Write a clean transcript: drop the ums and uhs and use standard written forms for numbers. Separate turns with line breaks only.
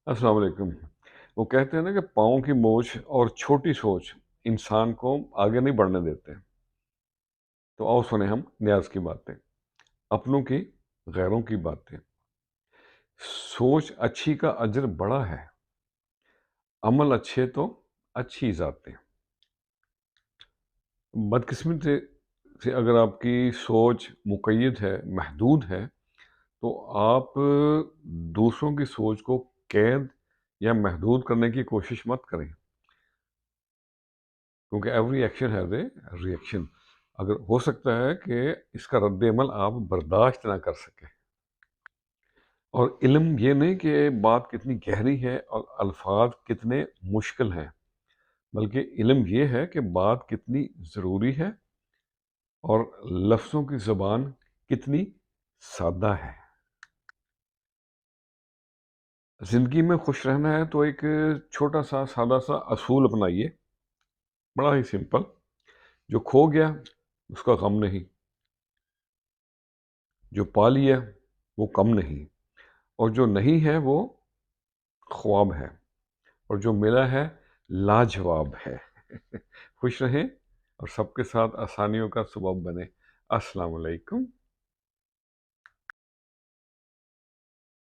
अस्सलाम वालेकुम। वो कहते हैं ना कि पाँव की मोच और छोटी सोच इंसान को आगे नहीं बढ़ने देते। तो आओ सुने हम न्याज़ की बातें, अपनों की, गैरों की बातें। सोच अच्छी का अजर बड़ा है, अमल अच्छे तो अच्छी ज़ातें। बदकिस्मती से अगर आपकी सोच मुक़य्यद है, महदूद है, तो आप दूसरों की सोच को कैद या महदूद करने की कोशिश मत करें। क्योंकि every action has a reaction. अगर हो सकता है कि इसका रद्द-ए-अमल आप बर्दाश्त ना कर सकें। और इल्म ये नहीं कि बात कितनी गहरी है और अल्फाज कितने मुश्किल हैं, बल्कि इल्म ये है कि बात कितनी ज़रूरी है और लफ्ज़ों की ज़बान कितनी सादा है। ज़िंदगी में खुश रहना है तो एक छोटा-सा सादा-सा असूल अपनाइए, बड़ा ही सिंपल। जो खो गया उसका गम नहीं, जो पा लिया वो कम नहीं, और जो नहीं है वो ख्वाब है, और जो मिला है लाजवाब है। खुश रहें और सबके साथ आसानियों का सबब बने। अस्सलाम वालेकुम।